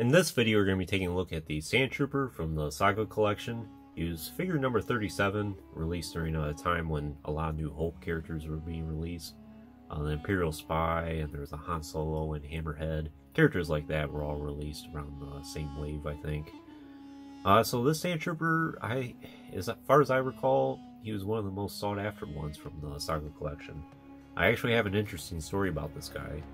In this video, we're going to be taking a look at the Sandtrooper from the Saga collection. He was figure number 37, released during a time when a lot of New Hope characters were being released. The Imperial Spy, and there was a Han Solo and Hammerhead. Characters like that were all released around the same wave, I think. So this Sandtrooper, as far as I recall, he was one of the most sought after ones from the Saga collection. I actually have an interesting story about this guy.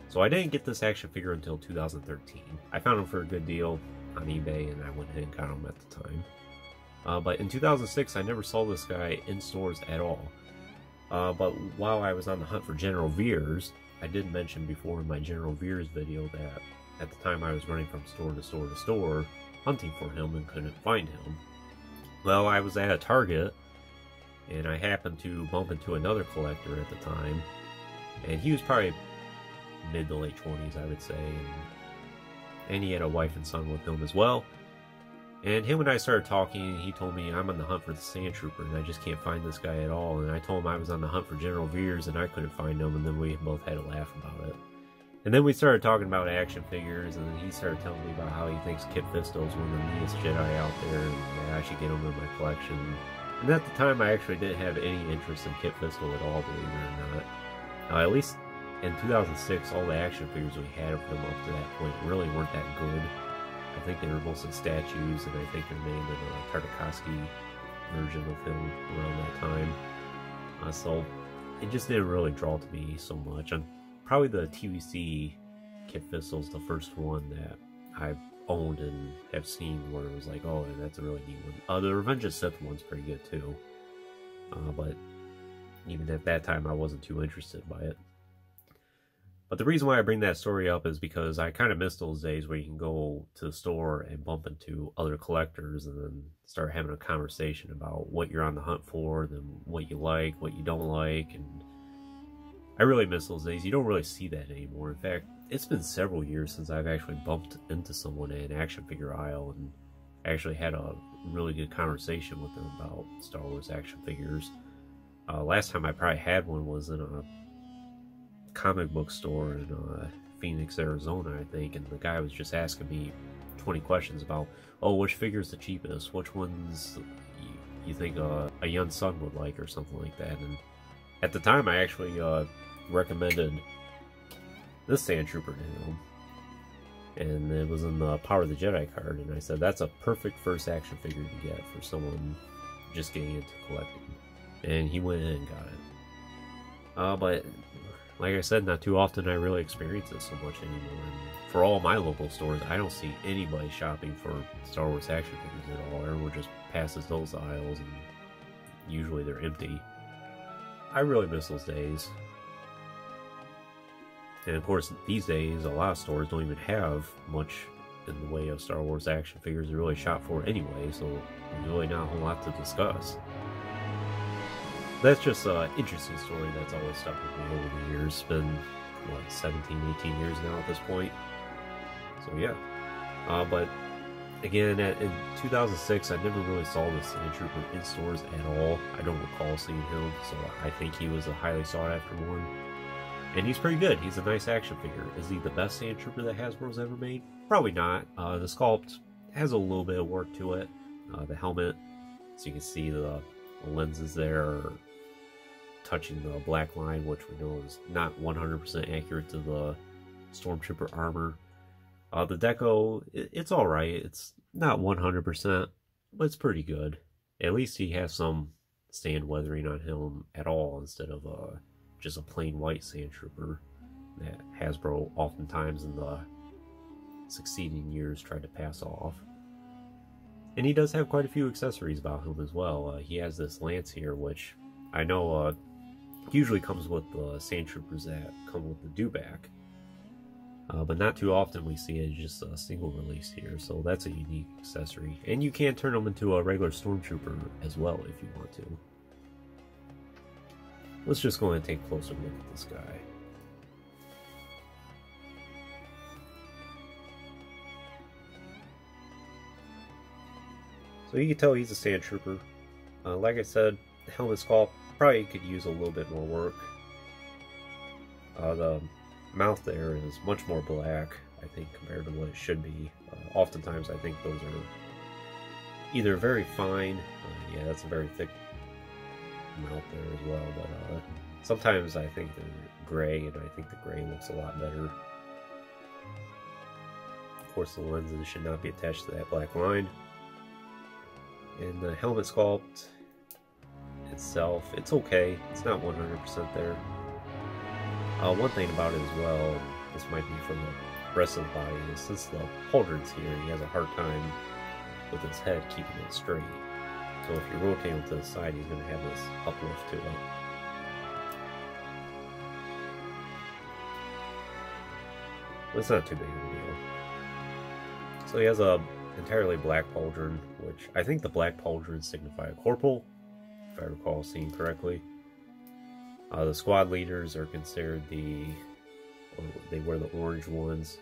So I didn't get this action figure until 2013. I found him for a good deal on eBay, and I went ahead and got him at the time. But in 2006, I never saw this guy in stores at all. But while I was on the hunt for General Veers, I did mention before in my General Veers video that at the time I was running from store to store to store, hunting for him and couldn't find him. Well, I was at a Target, and I happened to bump into another collector at the time, and he was probably mid to late 20s, I would say, and he had a wife and son with him as well. And him and I started talking, and he told me, I'm on the hunt for the Sandtrooper, and I just can't find this guy at all. And I told him I was on the hunt for General Veers, and I couldn't find him, and then we both had a laugh about it. And then we started talking about action figures, and then he started telling me about how he thinks Kit Fisto's one of the neatest Jedi out there, and that I should get him in my collection. And at the time, I actually didn't have any interest in Kit Fisto at all, believe it or not. At least in 2006, all the action figures we had of him up to that point really weren't that good. I think they were mostly statues, and I think they're made in a Tartakovsky version of him around that time. So it just didn't really draw to me so much. And probably the TVC Kit Fisto's the first one that I've owned and have seen where it was like, oh, that's a really neat one. The Revenge of the Sith one's pretty good too. But even at that time, I wasn't too interested by it. But the reason why I bring that story up is because I kind of miss those days where you can go to the store and bump into other collectors and then start having a conversation about what you're on the hunt for, then what you like, what you don't like, and I really miss those days. You don't really see that anymore. In fact, it's been several years since I've actually bumped into someone in an action figure aisle and actually had a really good conversation with them about Star Wars action figures. Last time I probably had one was in a comic book store in Phoenix, Arizona, I think, and the guy was just asking me 20 questions about, oh, which figure is the cheapest, which ones you think a young son would like, or something like that. And at the time, I actually recommended this Sandtrooper to him, and it was in the Power of the Jedi card, and I said that's a perfect first action figure to get for someone just getting into collecting, and he went in and got it. But like I said, not too often I really experience it so much anymore. And for all my local stores, I don't see anybody shopping for Star Wars action figures at all. Everyone just passes those aisles, and usually they're empty. I really miss those days. And of course, these days, a lot of stores don't even have much in the way of Star Wars action figures to really shop for anyway, so there's really not a whole lot to discuss. That's just an interesting story that's always stuck with me over the years. It's been, what, 17, 18 years now at this point. So yeah. But again, in 2006, I never really saw this Sandtrooper in stores at all. I don't recall seeing him, so I think he was a highly sought after one. And he's pretty good. He's a nice action figure. Is he the best Sandtrooper that Hasbro's ever made? Probably not. The sculpt has a little bit of work to it. The helmet, so you can see the lenses there are touching the black line, which we know is not 100% accurate to the Stormtrooper armor. The deco, it's alright. It's not 100%, but it's pretty good. At least he has some sand weathering on him at all, instead of just a plain white Sandtrooper that Hasbro oftentimes in the succeeding years tried to pass off. And he does have quite a few accessories about him as well. He has this lance here, which I know usually comes with the Sandtroopers that come with the dewback. But not too often we see it just a single release here, so that's a unique accessory. And you can turn them into a regular Stormtrooper as well if you want to. Let's just go ahead and take a closer look at this guy. So you can tell he's a Sandtrooper. Like I said, the helmet sculpt probably could use a little bit more work. The mouth there is much more black I think, compared to what it should be. Oftentimes, I think those are either very fine, yeah, that's a very thick amount there as well, but sometimes I think they're gray, and I think the gray looks a lot better. Of course, the lenses should not be attached to that black line. And the helmet sculpt itself, it's okay. It's not 100% there. One thing about it as well, and this might be for the rest of the body, is since the pauldron's here, he has a hard time with his head keeping it straight. So if you rotate him to the side, he's going to have this uplift to it. But it's not too big of a deal. So he has a entirely black pauldron, which I think the black pauldrons signify a corporal, if I recall seeing correctly. The squad leaders are considered they wear the orange ones,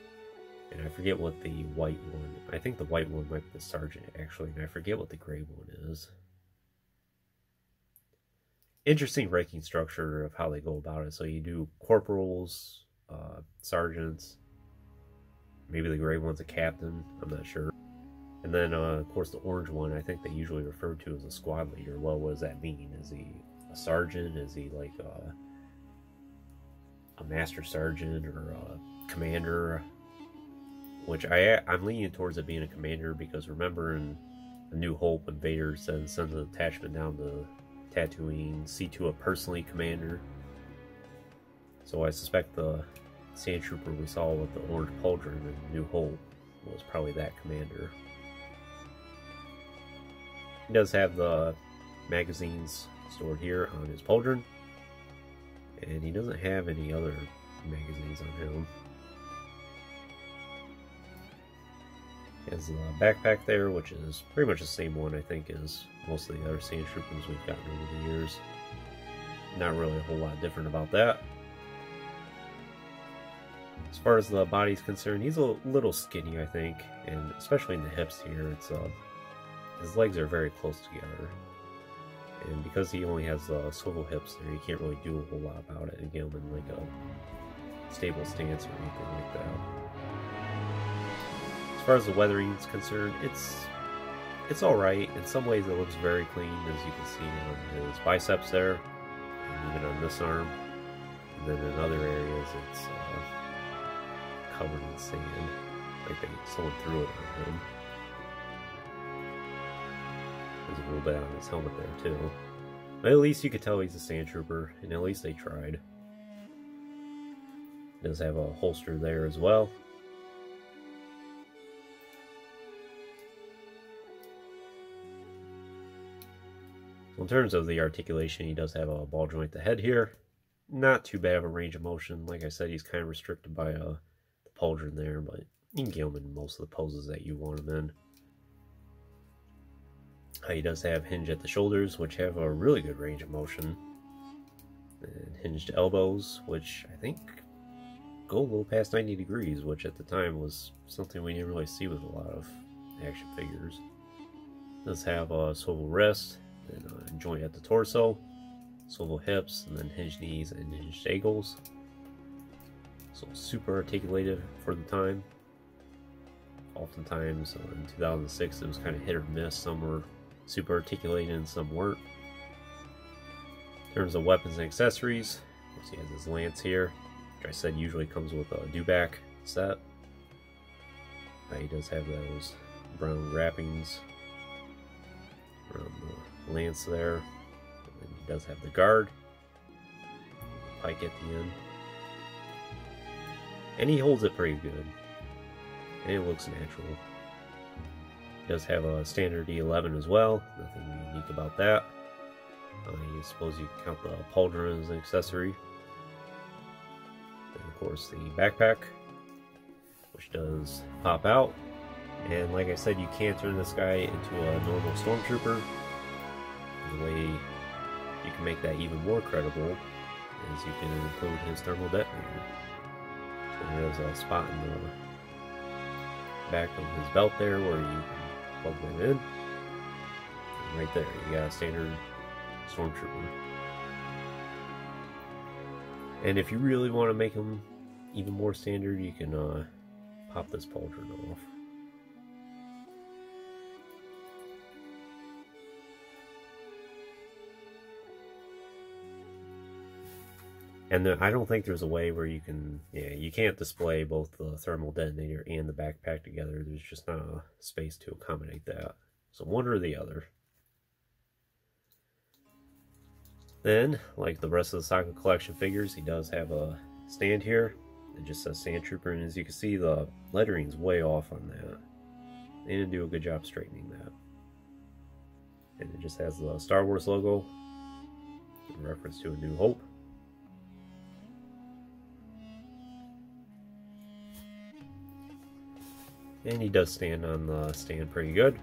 and I forget what the white one, I think the white one might be the sergeant actually, and I forget what the gray one is. Interesting ranking structure of how they go about it. So you do corporals, sergeants, maybe the gray one's a captain, I'm not sure. And then, of course, the orange one, I think they usually refer to as a squad leader. Well, what does that mean? Is he a sergeant? Is he like a master sergeant or a commander? Which I'm leaning towards it being a commander, because remember in A New Hope when Vader sends an attachment down to Tatooine, C2 personally commander. So I suspect the Sandtrooper we saw with the orange pauldron in New Hope was probably that commander. He does have the magazines stored here on his pauldron, and he doesn't have any other magazines on him. He has the backpack there, which is pretty much the same one I think as most of the other Sandtroopers we've gotten over the years. Not really a whole lot different about that. As far as the body's concerned, he's a little skinny, I think, and especially in the hips here, it's his legs are very close together. And because he only has swivel hips there, you can't really do a whole lot about it and get him in like a stable stance or anything like that. As far as the weathering is concerned, it's alright. In some ways it looks very clean, as you can see on his biceps there, and even on this arm. And then in other areas it's covered in sand, like someone threw it on him. There's a little bit on his helmet there too. But at least you could tell he's a Sandtrooper, and at least they tried. He does have a holster there as well. So in terms of the articulation, he does have a ball joint to head here. Not too bad of a range of motion. Like I said, he's kind of restricted by the pauldron there, but you can get him in most of the poses that you want him in. He does have hinge at the shoulders, which have a really good range of motion. And hinged elbows, which I think go a little past 90 degrees, which at the time was something we didn't really see with a lot of action figures. Does have a swivel wrist, and a joint at the torso, swivel hips, and then hinged knees and hinged ankles. So super articulated for the time. Oftentimes in 2006 it was kind of hit or miss. Some were super articulated and some weren't. In terms of weapons and accessories, of course he has his lance here, which I said usually comes with a dewback set. He does have those brown wrappings around the lance there. And then he does have the guard, pike at the end. And he holds it pretty good. And it looks natural. He does have a standard E11 as well. Nothing unique about that. I suppose you can count the pauldron as an accessory. And of course the backpack, which does pop out. And like I said, you can turn this guy into a normal stormtrooper. And the way you can make that even more credible is you can include his thermal detonator. So there's a spot in the back of his belt there where you can plug that in. And right there, you got a standard stormtrooper. And if you really want to make him even more standard, you can pop this pauldron off. And I don't think there's a way where you can, you can't display both the thermal detonator and the backpack together. There's just not a space to accommodate that. So one or the other. Then, like the rest of the Saga collection figures, he does have a stand here. It just says Sandtrooper, and as you can see, the lettering's way off on that. They didn't do a good job straightening that. And it just has the Star Wars logo in reference to A New Hope. And he does stand on the stand pretty good.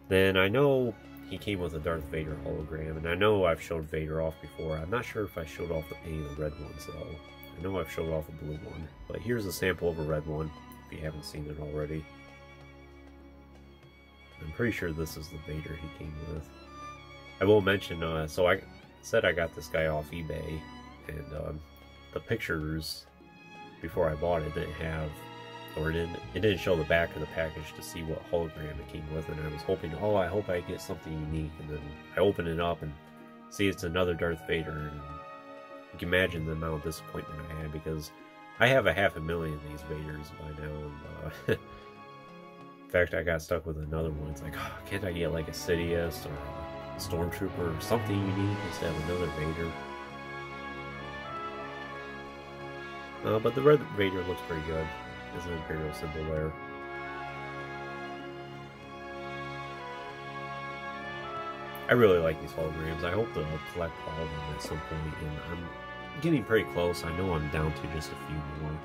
Then I know he came with a Darth Vader hologram, and I know I've showed Vader off before. I'm not sure if I showed off any of the red ones though. I know I've showed off a blue one, but here's a sample of a red one if you haven't seen it already. I'm pretty sure this is the Vader he came with. I will mention, so I said I got this guy off eBay, and the pictures before I bought it didn't have, or it didn't show the back of the package to see what hologram it came with, and I was hoping, oh, I hope I get something unique, and then I open it up and see it's another Darth Vader, and you can imagine the amount of disappointment I had, because I have 500,000 of these Vaders by now, and in fact, I got stuck with another one. It's like, oh, can't I get like a Sidious or a Stormtrooper or something unique instead of another Vader? But the red Vader looks pretty good. There's an Imperial symbol there. I really like these holograms. I hope to collect all of them at some point, and I'm getting pretty close. I know I'm down to just a few more.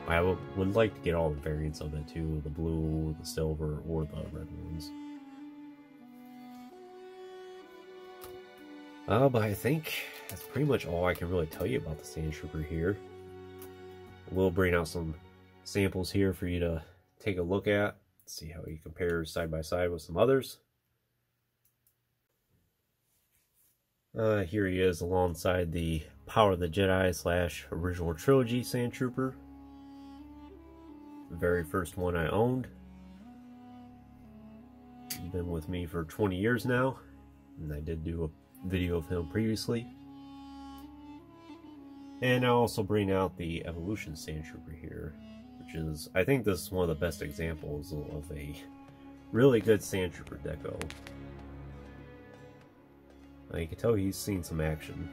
I would like to get all the variants of it too, the blue, the silver, or the red ones. But I think that's pretty much all I can really tell you about the Sandtrooper here. We'll bring out some samples here for you to take a look at, see how he compares side by side with some others. Here he is alongside the Power of the Jedi / original trilogy Sandtrooper. The very first one I owned. He's been with me for 20 years now, and I did do a video of him previously. And I'll also bring out the Evolution Sandtrooper here, which is, I think this is one of the best examples of a really good Sandtrooper deco. You can tell he's seen some action.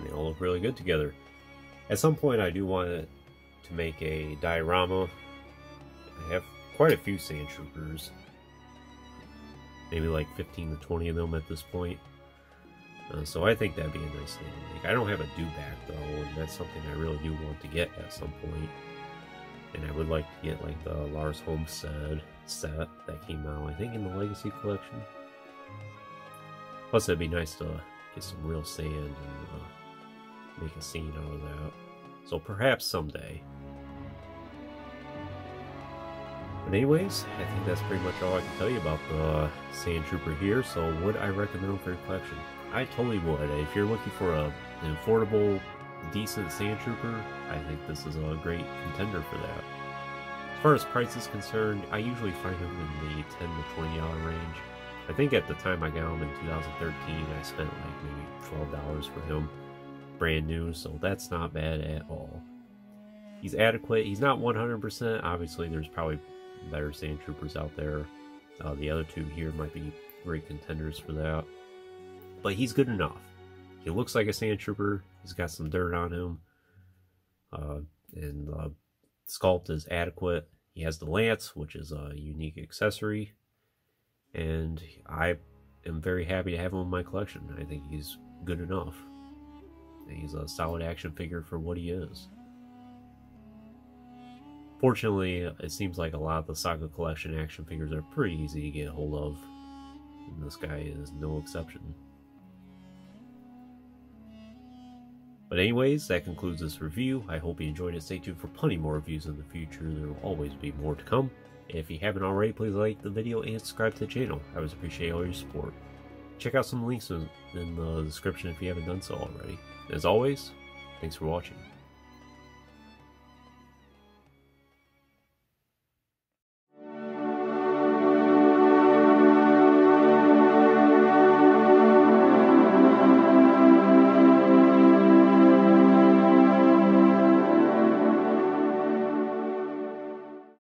They all look really good together. At some point I do want to make a diorama. I have quite a few Sandtroopers. Maybe like 15 to 20 of them at this point. So I think that'd be a nice thing to make. I don't have a do-back though, and that's something I really do want to get at some point. And I would like to get like the Lars Homestead set that came out, I think, in the Legacy collection. Plus it'd be nice to get some real sand and make a scene out of that. So perhaps someday. But anyways, I think that's pretty much all I can tell you about the Sandtrooper here. So would I recommend them for your collection? I totally would. If you're looking for an affordable, decent Sandtrooper, I think this is a great contender for that. As far as price is concerned, I usually find them in the $10 to $20 range. I think at the time I got him in 2013, I spent like maybe $12 for him, brand new, so that's not bad at all. He's adequate. He's not 100%. Obviously, there's probably better Sandtroopers out there. The other two here might be great contenders for that. But he's good enough. He looks like a Sandtrooper. He's got some dirt on him. And the sculpt is adequate. He has the lance, which is a unique accessory. And I am very happy to have him in my collection. I think he's good enough. And he's a solid action figure for what he is. Fortunately, it seems like a lot of the Saga collection action figures are pretty easy to get a hold of. And this guy is no exception. But anyways, that concludes this review. I hope you enjoyed it. Stay tuned for plenty more reviews in the future. There will always be more to come. If you haven't already, please like the video and subscribe to the channel. I always appreciate all your support. Check out some links in the description if you haven't done so already. As always, thanks for watching.